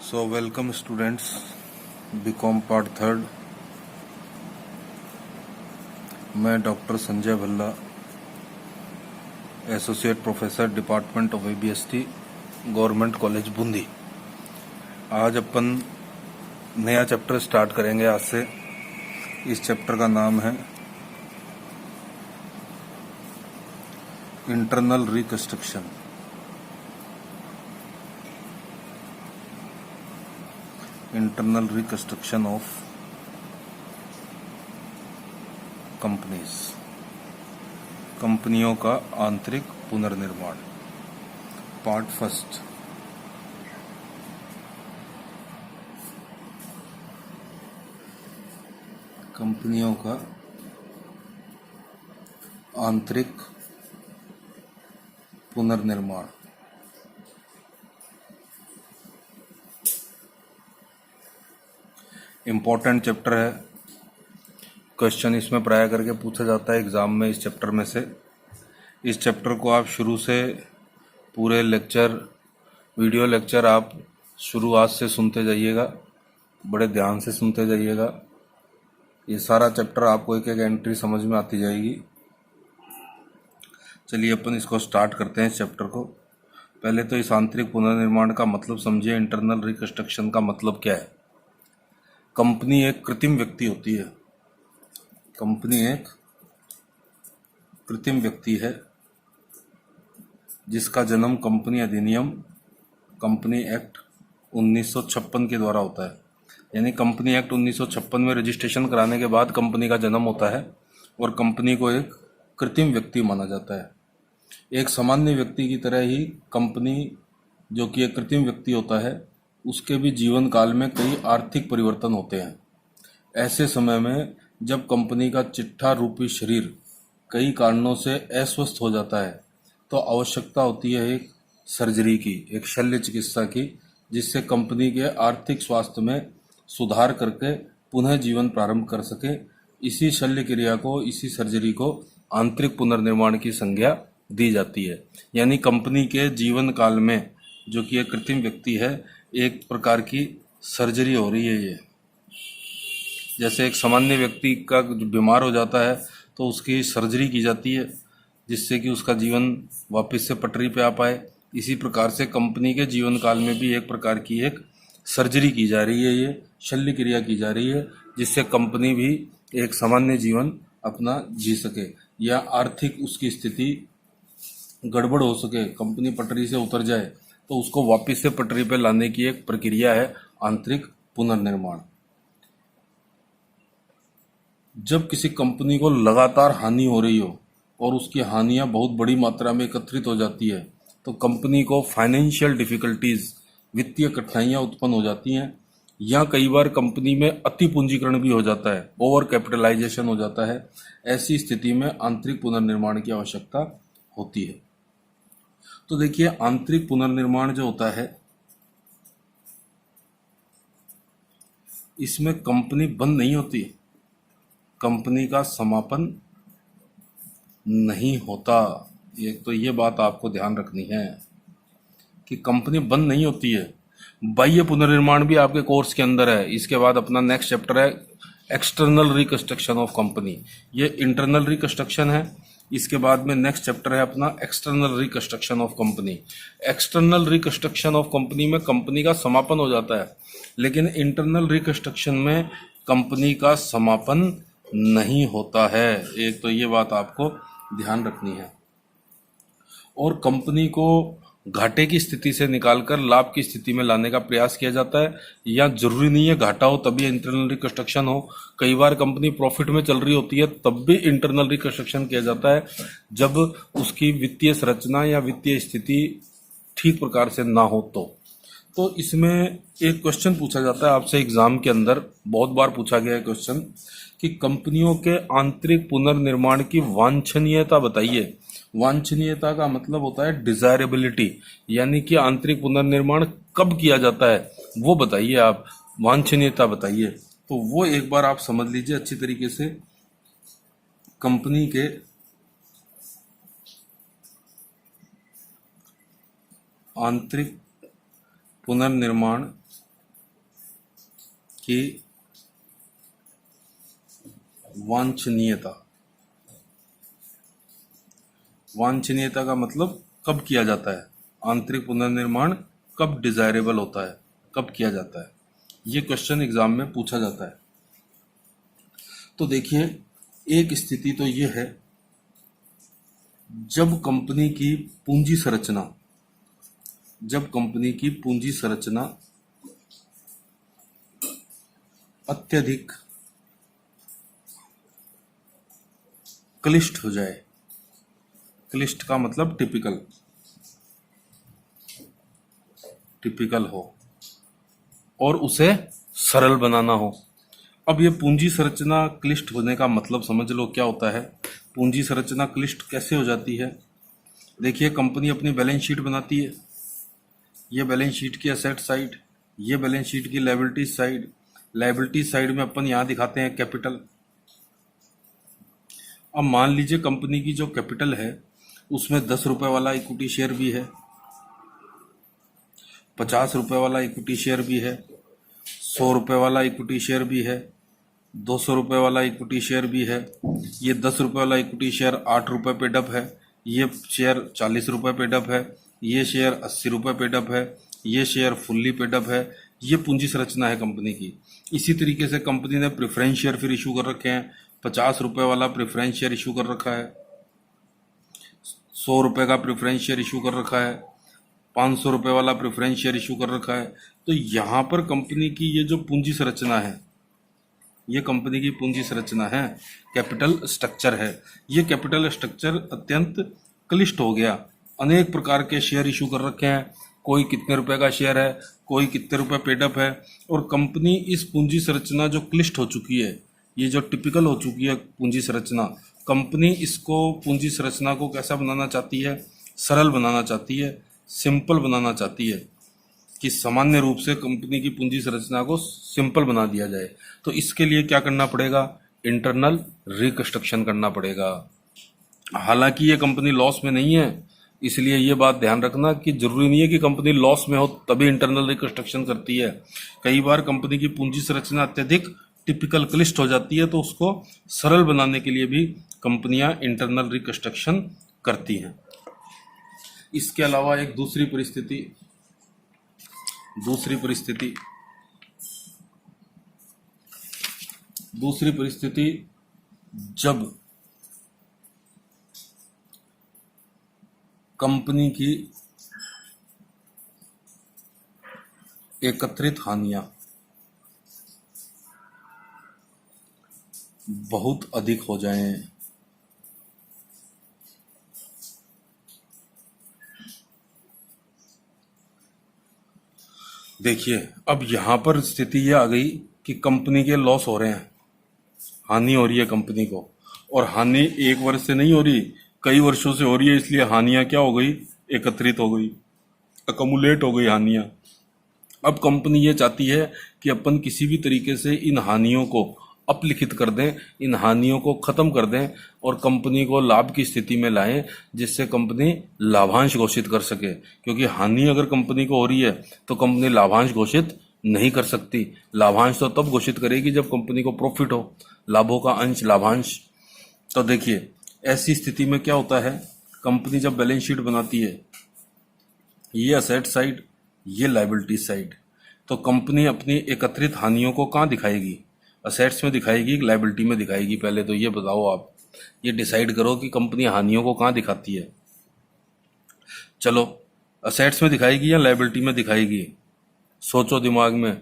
So welcome students, BCom part third. मैं doctor Sanjay Bhalla, associate professor department of ABST, government college Bundi. आज अपन नया chapter start करेंगे आज से। इस चैप्टर का नाम है internal reconstruction. Internal reconstruction of companies, कंपनियों का आंतरिक पुनर्निर्माण। Part first. कंपनियों का आंतरिक पुनर्निर्माण। इम्पोर्टेंट चैप्टर है। क्वेश्चन इसमें प्राय करके पूछा जाता है एग्ज़ाम में इस चैप्टर में से। इस चैप्टर को आप शुरू से पूरे लेक्चर, वीडियो लेक्चर आप शुरुआत से सुनते जाइएगा, बड़े ध्यान से सुनते जाइएगा। ये सारा चैप्टर आपको एक एक एंट्री समझ में आती जाएगी। चलिए अपन इसको स्टार्ट करते हैं इस चैप्टर को। पहले तो इस आंतरिक पुनर्निर्माण का मतलब समझिए। इंटरनल रिकंस्ट्रक्शन का मतलब क्या है? कंपनी एक कृत्रिम व्यक्ति होती है। कंपनी एक कृत्रिम व्यक्ति है जिसका जन्म कंपनी अधिनियम, कंपनी एक्ट 1956 के द्वारा होता है। यानी कंपनी एक्ट 1956 में रजिस्ट्रेशन कराने के बाद कंपनी का जन्म होता है और कंपनी को एक कृत्रिम व्यक्ति माना जाता है। एक सामान्य व्यक्ति की तरह ही कंपनी, जो कि एक कृत्रिम व्यक्ति होता है, उसके भी जीवन काल में कई आर्थिक परिवर्तन होते हैं। ऐसे समय में जब कंपनी का चिट्ठा रूपी शरीर कई कारणों से अस्वस्थ हो जाता है तो आवश्यकता होती है एक सर्जरी की, एक शल्य चिकित्सा की, जिससे कंपनी के आर्थिक स्वास्थ्य में सुधार करके पुनः जीवन प्रारंभ कर सके। इसी शल्य क्रिया को, इसी सर्जरी को आंतरिक पुनर्निर्माण की संज्ञा दी जाती है। यानी कंपनी के जीवन काल में, जो कि एक कृत्रिम व्यक्ति है, एक प्रकार की सर्जरी हो रही है। ये जैसे एक सामान्य व्यक्ति का जो बीमार हो जाता है तो उसकी सर्जरी की जाती है जिससे कि उसका जीवन वापस से पटरी पे आ पाए। इसी प्रकार से कंपनी के जीवन काल में भी एक प्रकार की एक सर्जरी की जा रही है, ये शल्य क्रिया की जा रही है, जिससे कंपनी भी एक सामान्य जीवन अपना जी सके या आर्थिक उसकी स्थिति गड़बड़ हो सके, कंपनी पटरी से उतर जाए तो उसको वापस से पटरी पे लाने की एक प्रक्रिया है आंतरिक पुनर्निर्माण। जब किसी कंपनी को लगातार हानि हो रही हो और उसकी हानियां बहुत बड़ी मात्रा में एकत्रित हो जाती है तो कंपनी को फाइनेंशियल डिफिकल्टीज, वित्तीय कठिनाइयां उत्पन्न हो जाती हैं, या कई बार कंपनी में अति पूंजीकरण भी हो जाता है, ओवर कैपिटलाइजेशन हो जाता है। ऐसी स्थिति में आंतरिक पुनर्निर्माण की आवश्यकता होती है। तो देखिए, आंतरिक पुनर्निर्माण जो होता है, इसमें कंपनी बंद नहीं होती, कंपनी का समापन नहीं होता। एक तो ये बात आपको ध्यान रखनी है कि कंपनी बंद नहीं होती है। बाह्य पुनर्निर्माण भी आपके कोर्स के अंदर है। इसके बाद अपना नेक्स्ट चैप्टर है एक्सटर्नल रिकंस्ट्रक्शन ऑफ कंपनी। ये इंटरनल रिकंस्ट्रक्शन है। इसके बाद में नेक्स्ट चैप्टर है अपना external reconstruction of company. External reconstruction of company में कंपनी का समापन हो जाता है, लेकिन इंटरनल रिकंस्ट्रक्शन में कंपनी का समापन नहीं होता है। एक तो ये बात आपको ध्यान रखनी है। और कंपनी को घाटे की स्थिति से निकालकर लाभ की स्थिति में लाने का प्रयास किया जाता है, या जरूरी नहीं है घाटा हो तभी इंटरनल रिकंस्ट्रक्शन हो। कई बार कंपनी प्रॉफिट में चल रही होती है तब भी इंटरनल रिकंस्ट्रक्शन किया जाता है, जब उसकी वित्तीय संरचना या वित्तीय स्थिति ठीक प्रकार से ना हो तो इसमें एक क्वेश्चन पूछा जाता है आपसे एग्जाम के अंदर, बहुत बार पूछा गया है क्वेश्चन, कि कंपनियों के आंतरिक पुनर्निर्माण की वांछनीयता बताइए। वांछनीयता का मतलब होता है डिजायरेबिलिटी, यानी कि आंतरिक पुनर्निर्माण कब किया जाता है वो बताइए आप, वांछनीयता बताइए। तो वो एक बार आप समझ लीजिए अच्छी तरीके से। कंपनी के आंतरिक पुनर्निर्माण कि वांछनीयता, वांछनीयता का मतलब कब किया जाता है, आंतरिक पुनर्निर्माण कब डिजायरेबल होता है, कब किया जाता है, ये क्वेश्चन एग्जाम में पूछा जाता है। तो देखिए, एक स्थिति तो ये है जब कंपनी की पूंजी संरचना, जब कंपनी की पूंजी संरचना अत्यधिक क्लिष्ट हो जाए। क्लिष्ट का मतलब टिपिकल, टिपिकल हो और उसे सरल बनाना हो। अब ये पूंजी संरचना क्लिष्ट होने का मतलब समझ लो क्या होता है। पूंजी संरचना क्लिष्ट कैसे हो जाती है? देखिए, कंपनी अपनी बैलेंस शीट बनाती है, ये बैलेंस शीट की एसेट साइड, ये बैलेंस शीट की लायबिलिटी साइड। लायबिलिटी साइड में अपन यहाँ दिखाते हैं कैपिटल। अब मान लीजिए कंपनी की जो कैपिटल है उसमें 10 रुपए वाला इक्विटी शेयर भी है, 50 रुपए वाला इक्विटी शेयर भी है, 100 रुपए वाला इक्विटी शेयर भी है, 200 रुपए वाला इक्विटी शेयर भी है। ये 10 रुपए वाला इक्विटी शेयर 8 रुपए पे डप है, ये शेयर 40 रुपए पे डप है, ये शेयर 80 रुपए पे डप है, ये शेयर फुल्ली पे डप है। ये पूंजी संरचना है कंपनी की। इसी तरीके से कंपनी ने प्रेफरेंस शेयर फिर इशू कर रखे हैं। 50 रुपए वाला प्रेफरेंस शेयर इशू कर रखा है, 100 रुपए का प्रेफरेंस शेयर इशू कर रखा है, 500 रुपए वाला प्रेफरेंस शेयर इशू कर रखा है। तो यहाँ पर कंपनी की ये जो पूंजी संरचना है, ये कंपनी की पूंजी संरचना है, कैपिटल स्ट्रक्चर है। ये कैपिटल स्ट्रक्चर अत्यंत क्लिष्ट हो गया। अनेक प्रकार के शेयर इशू कर रखे हैं, कोई कितने रुपए का शेयर है, कोई कितने रुपए पेडअप है। और कंपनी इस पूंजी संरचना जो क्लिष्ट हो चुकी है, ये जो टिपिकल हो चुकी है पूंजी संरचना, कंपनी इसको पूंजी संरचना को कैसा बनाना चाहती है? सरल बनाना चाहती है, सिंपल बनाना चाहती है कि सामान्य रूप से कंपनी की पूंजी संरचना को सिंपल बना दिया जाए। तो इसके लिए क्या करना पड़ेगा? इंटरनल रिकंस्ट्रक्शन करना पड़ेगा। हालांकि ये कंपनी लॉस में नहीं है, इसलिए ये बात ध्यान रखना कि जरूरी नहीं है कि कंपनी लॉस में हो तभी इंटरनल रिकंस्ट्रक्शन करती है। कई बार कंपनी की पूंजी संरचना अत्यधिक टिपिकल क्लिष्ट हो जाती है, तो उसको सरल बनाने के लिए भी कंपनियां इंटरनल रिकंस्ट्रक्शन करती हैं। इसके अलावा एक दूसरी परिस्थिति जब कंपनी की एकत्रित हानियां बहुत अधिक हो जाएं। देखिए, अब यहां पर स्थिति ये आ गई कि कंपनी के लॉस हो रहे हैं, हानि हो रही है कंपनी को, और हानि एक वर्ष से नहीं हो रही, कई वर्षों से हो रही है। इसलिए हानियां क्या हो गई? एकत्रित हो गई, अकमुलेट हो गई हानियां। अब कंपनी ये चाहती है कि अपन किसी भी तरीके से इन हानियों को अपलिखित कर दें, इन हानियों को खत्म कर दें और कंपनी को लाभ की स्थिति में लाएं, जिससे कंपनी लाभांश घोषित कर सके। क्योंकि हानि अगर कंपनी को हो रही है तो कंपनी लाभांश घोषित नहीं कर सकती। लाभांश तो तब घोषित करेगी जब कंपनी को प्रॉफिट हो, लाभों का अंश लाभांश। तो देखिए, ऐसी स्थिति में क्या होता है, कंपनी जब बैलेंस शीट बनाती है, ये असेट साइड, ये लायबिलिटी साइड, तो कंपनी अपनी एकत्रित हानियों को कहाँ दिखाएगी? असेट्स में दिखाएगी, लायबिलिटी में दिखाएगी? पहले तो ये बताओ, आप ये डिसाइड करो कि कंपनी हानियों को कहाँ दिखाती है। चलो, असेट्स में दिखाएगी या लायबिलिटी में दिखाएगी? सोचो दिमाग में।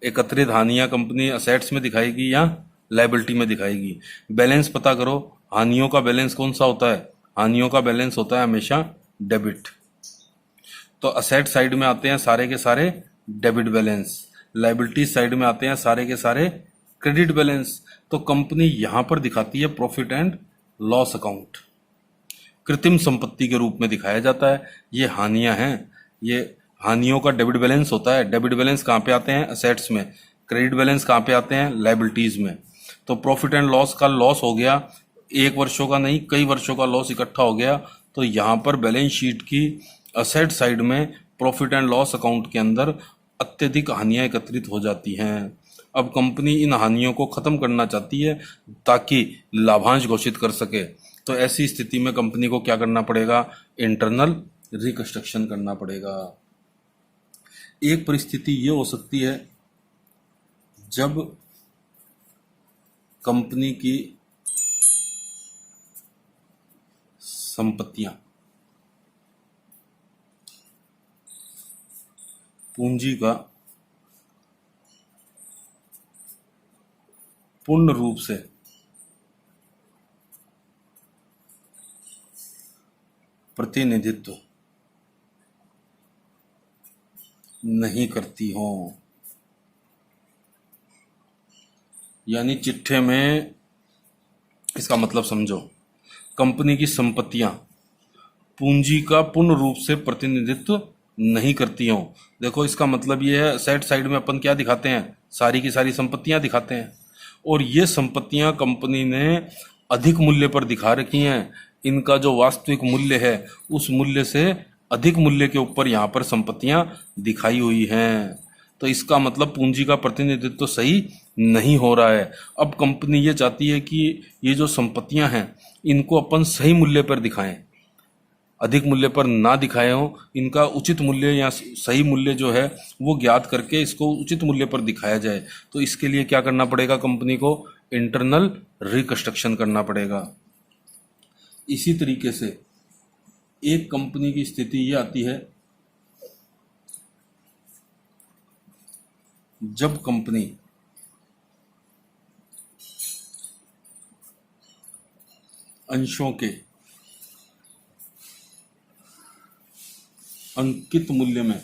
एकत्रित हानियां कंपनी असेट्स में दिखाएगी या लायबिलिटी में दिखाएगी? बैलेंस पता करो, हानियों का बैलेंस कौन सा होता है? हानियों का बैलेंस होता है हमेशा डेबिट। तो असेट साइड में आते हैं सारे के सारे डेबिट बैलेंस, लायबिलिटी साइड में आते हैं सारे के सारे क्रेडिट बैलेंस। तो कंपनी यहां पर दिखाती है प्रॉफिट एंड लॉस अकाउंट, कृत्रिम संपत्ति के रूप में दिखाया जाता है। ये हानियां हैं, ये हानियों का डेबिट बैलेंस होता है। डेबिट बैलेंस कहाँ पे आते हैं? असेट्स में। क्रेडिट बैलेंस कहाँ पे आते हैं? लायबिलिटीज में। तो प्रॉफिट एंड लॉस का लॉस हो गया, एक वर्षों का नहीं, कई वर्षों का लॉस इकट्ठा हो गया। तो यहां पर बैलेंस शीट की असेट साइड में प्रॉफिट एंड लॉस अकाउंट के अंदर अत्यधिक हानियां एकत्रित हो जाती हैं। अब कंपनी इन हानियों को खत्म करना चाहती है ताकि लाभांश घोषित कर सके। तो ऐसी स्थिति में कंपनी को क्या करना पड़ेगा? इंटरनल रिकंस्ट्रक्शन करना पड़ेगा। एक परिस्थिति ये हो सकती है जब कंपनी की संपत्तियां, पूंजी का पूर्ण रूप से प्रतिनिधित्व नहीं करती हो। यानी चिट्ठे में, इसका मतलब समझो, कंपनी की संपत्तियां पूंजी का पूर्ण रूप से प्रतिनिधित्व नहीं करती हो। देखो इसका मतलब ये है, सेट साइड में अपन क्या दिखाते हैं? सारी की सारी संपत्तियां दिखाते हैं, और ये संपत्तियां कंपनी ने अधिक मूल्य पर दिखा रखी हैं। इनका जो वास्तविक मूल्य है उस मूल्य से अधिक मूल्य के ऊपर यहाँ पर संपत्तियां दिखाई हुई हैं। तो इसका मतलब पूंजी का प्रतिनिधित्व तो सही नहीं हो रहा है। अब कंपनी ये चाहती है कि ये जो संपत्तियां हैं इनको अपन सही मूल्य पर दिखाएं, अधिक मूल्य पर ना दिखाए हो। इनका उचित मूल्य या सही मूल्य जो है वो ज्ञात करके इसको उचित मूल्य पर दिखाया जाए। तो इसके लिए क्या करना पड़ेगा? कंपनी को इंटरनल रिकंस्ट्रक्शन करना पड़ेगा। इसी तरीके से एक कंपनी की स्थिति ये आती है जब कंपनी अंशों के अंकित मूल्य में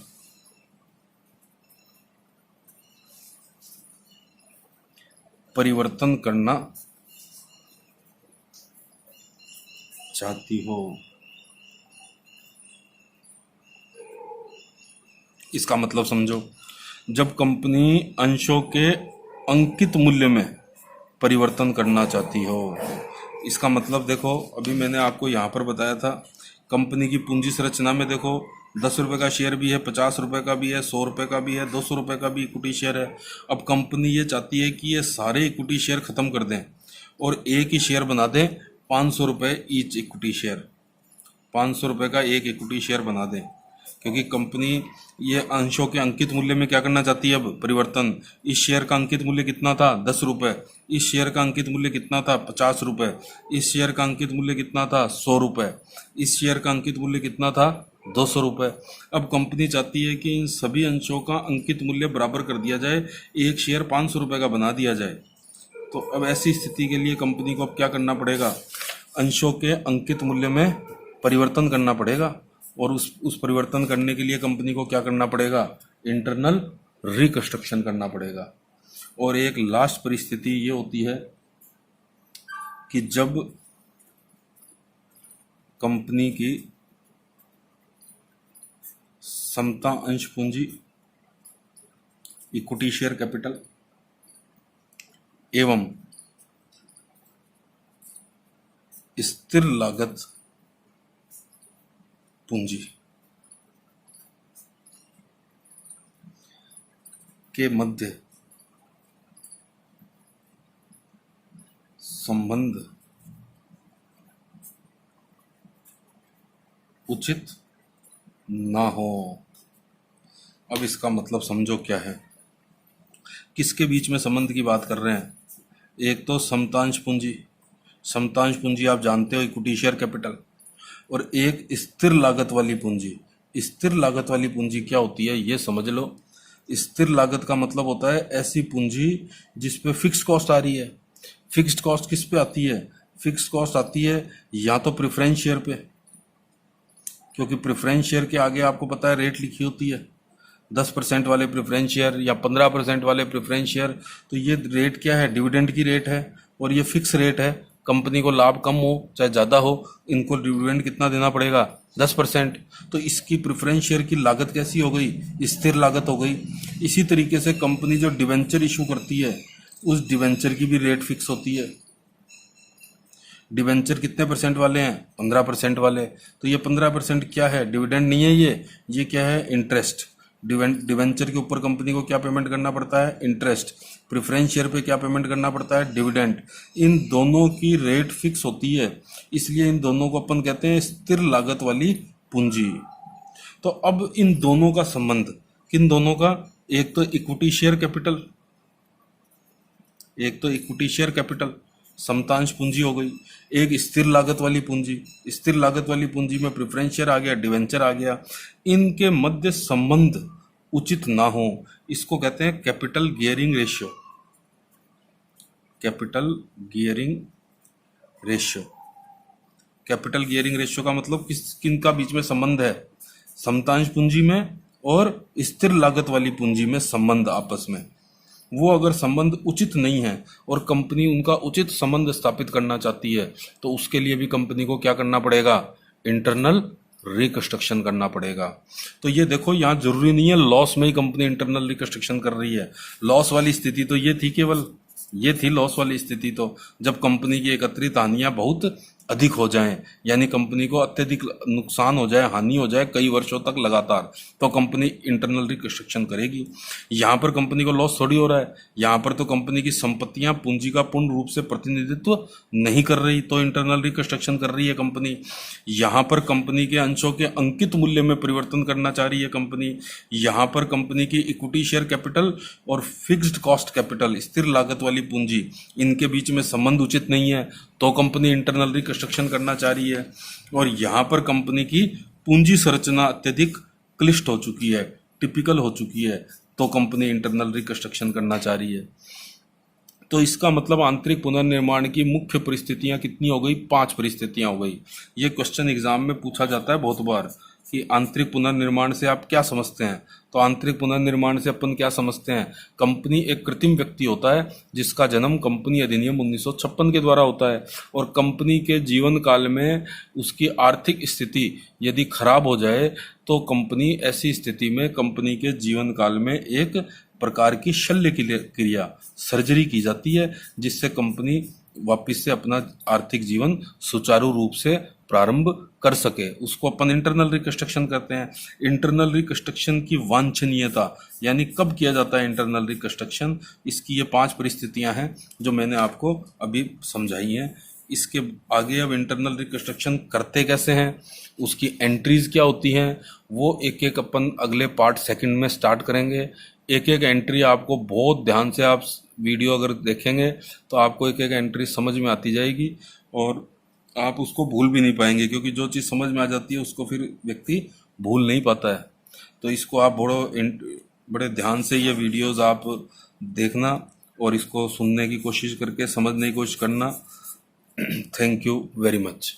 परिवर्तन करना चाहती हो। इसका मतलब समझो, जब कंपनी अंशों के अंकित मूल्य में परिवर्तन करना चाहती हो। इसका मतलब देखो, अभी मैंने आपको यहाँ पर बताया था कंपनी की पूंजी संरचना में देखो 10 रुपये का शेयर भी है, 50 रुपये का भी है, 100 रुपये का भी है, 200 रुपये का भी इक्विटी शेयर है। अब कंपनी ये चाहती है कि ये सारे इक्विटी शेयर खत्म कर दें और एक ही शेयर बना दें 500 रुपये ईच इक्विटी शेयर, 500 रुपये का एक इक्विटी शेयर बना दें। क्योंकि कंपनी ये अंशों के अंकित मूल्य में क्या करना चाहती है? अब परिवर्तन। इस शेयर का अंकित मूल्य कितना था? 10 रुपये। इस शेयर का अंकित मूल्य कितना था? 50 रुपये। इस शेयर का अंकित मूल्य कितना था? 100 रुपये। इस शेयर का अंकित मूल्य कितना था? 200 रुपये। अब कंपनी चाहती है कि इन सभी अंशों का अंकित मूल्य बराबर कर दिया जाए, एक शेयर 500 रुपये का बना दिया जाए। तो अब ऐसी स्थिति के लिए कंपनी को अब क्या करना पड़ेगा? अंशों के अंकित मूल्य में परिवर्तन करना पड़ेगा, और उस परिवर्तन करने के लिए कंपनी को क्या करना पड़ेगा? इंटरनल रिकंस्ट्रक्शन करना पड़ेगा। और एक लास्ट परिस्थिति ये होती है कि जब कंपनी की समता अंश पूंजी, इक्विटी शेयर कैपिटल एवं स्थिर लागत पूंजी के मध्य संबंध उचित ना हो। अब इसका मतलब समझो क्या है, किसके बीच में संबंध की बात कर रहे हैं? एक तो समतांश पूंजी, समतांश पूंजी आप जानते हो इक्विटी शेयर कैपिटल, और एक स्थिर लागत वाली पूंजी। स्थिर लागत वाली पूंजी क्या होती है ये समझ लो। स्थिर लागत का मतलब होता है ऐसी पूंजी जिस पे फिक्स कॉस्ट आ रही है। फिक्स्ड कॉस्ट किस पे आती है? फिक्स्ड कॉस्ट आती है या तो प्रेफरेंस शेयर पे, क्योंकि प्रेफरेंस शेयर के आगे आपको पता है रेट लिखी होती है, 10% वाले प्रेफरेंस शेयर या 15% वाले प्रेफरेंस शेयर। तो ये रेट क्या है? डिविडेंड की रेट है, और ये फिक्स रेट है। कंपनी को लाभ कम हो चाहे ज़्यादा हो, इनको डिविडेंड कितना देना पड़ेगा? 10%। तो इसकी प्रेफरेंस शेयर की लागत कैसी हो गई? स्थिर लागत हो गई। इसी तरीके से कंपनी जो डिवेंचर इशू करती है उस डिवेंचर की भी रेट फिक्स होती है। डिवेंचर कितने परसेंट वाले हैं? 15% वाले। तो ये 15% क्या है? डिविडेंड नहीं है, ये क्या है? इंटरेस्ट। डिवेंचर के ऊपर कंपनी को क्या पेमेंट करना पड़ता है? इंटरेस्ट। प्रेफरेंस शेयर पे क्या पेमेंट करना पड़ता है? डिविडेंड। इन दोनों की रेट फिक्स होती है, इसलिए इन दोनों को अपन कहते हैं स्थिर लागत वाली पूंजी। तो अब इन दोनों का संबंध, किन दोनों का? एक तो इक्विटी शेयर कैपिटल, एक तो इक्विटी शेयर कैपिटल समतांश पूंजी हो गई, एक स्थिर लागत वाली पूंजी। स्थिर लागत वाली पूंजी में प्रेफरेंस शेयर आ गया, डिवेंचर आ गया। इनके मध्य संबंध उचित ना हो, इसको कहते हैं capital gearing ratio. Capital gearing ratio. Capital gearing ratio का मतलब किनका बीच में संबंध है? समतांश पूंजी में और स्थिर लागत वाली पूंजी में संबंध आपस में। वो अगर संबंध उचित नहीं है और कंपनी उनका उचित संबंध स्थापित करना चाहती है तो उसके लिए भी कंपनी को क्या करना पड़ेगा? इंटरनल रिकंस्ट्रक्शन करना पड़ेगा। तो ये देखो, यहाँ जरूरी नहीं है लॉस में ही कंपनी इंटरनल रिकंस्ट्रक्शन कर रही है। लॉस वाली स्थिति तो ये थी, केवल ये थी लॉस वाली स्थिति तो जब कंपनी की एकत्रित हानियां बहुत अधिक हो जाएं, यानी कंपनी को अत्यधिक नुकसान हो जाए, हानि हो जाए कई वर्षों तक लगातार, तो कंपनी इंटरनल रिकंस्ट्रक्शन करेगी। यहाँ पर कंपनी को लॉस थोड़ी हो रहा है, यहाँ पर तो कंपनी की संपत्तियां पूंजी का पूर्ण रूप से प्रतिनिधित्व नहीं कर रही, तो इंटरनल रिकंस्ट्रक्शन कर रही है कंपनी। यहाँ पर कंपनी के अंशों के अंकित मूल्य में परिवर्तन करना चाह रही है कंपनी। यहाँ पर कंपनी की इक्विटी शेयर कैपिटल और फिक्स्ड कॉस्ट कैपिटल स्थिर लागत वाली पूंजी, इनके बीच में संबंध उचित नहीं है, तो कंपनी इंटरनल रिकंस्ट्रक्शन करना चाह रही है। और यहाँ पर कंपनी की पूंजी संरचना अत्यधिक क्लिष्ट हो चुकी है, टिपिकल हो चुकी है, तो कंपनी इंटरनल रिकंस्ट्रक्शन करना चाह रही है। तो इसका मतलब आंतरिक पुनर्निर्माण की मुख्य परिस्थितियां कितनी हो गई? 5 परिस्थितियां हो गई। ये क्वेश्चन एग्जाम में पूछा जाता है बहुत बार कि आंतरिक पुनर्निर्माण से आप क्या समझते हैं? तो आंतरिक पुनर्निर्माण से अपन क्या समझते हैं? कंपनी एक कृत्रिम व्यक्ति होता है जिसका जन्म कंपनी अधिनियम 1956 के द्वारा होता है, और कंपनी के जीवन काल में उसकी आर्थिक स्थिति यदि खराब हो जाए तो कंपनी ऐसी स्थिति में कंपनी के जीवन काल में एक प्रकार की शल्य क्रिया, सर्जरी की जाती है, जिससे कंपनी वापस से अपना आर्थिक जीवन सुचारू रूप से प्रारंभ कर सके। उसको अपन इंटरनल रिकंस्ट्रक्शन कहते हैं। इंटरनल रिकंस्ट्रक्शन की वांछनीयता, यानी कब किया जाता है इंटरनल रिकंस्ट्रक्शन, इसकी ये 5 परिस्थितियां हैं जो मैंने आपको अभी समझाई हैं। इसके आगे अब इंटरनल रिकंस्ट्रक्शन करते कैसे हैं, उसकी एंट्रीज क्या होती हैं, वो एक एक अपन अगले पार्ट सेकंड में स्टार्ट करेंगे। एक एक एंट्री आपको बहुत ध्यान से आप वीडियो अगर देखेंगे तो आपको एक एक एंट्री समझ में आती जाएगी और आप उसको भूल भी नहीं पाएंगे, क्योंकि जो चीज़ समझ में आ जाती है उसको फिर व्यक्ति भूल नहीं पाता है। तो इसको आप बड़े ध्यान से ये वीडियोस आप देखना और इसको सुनने की कोशिश करके समझने की कोशिश करना। Thank you very much.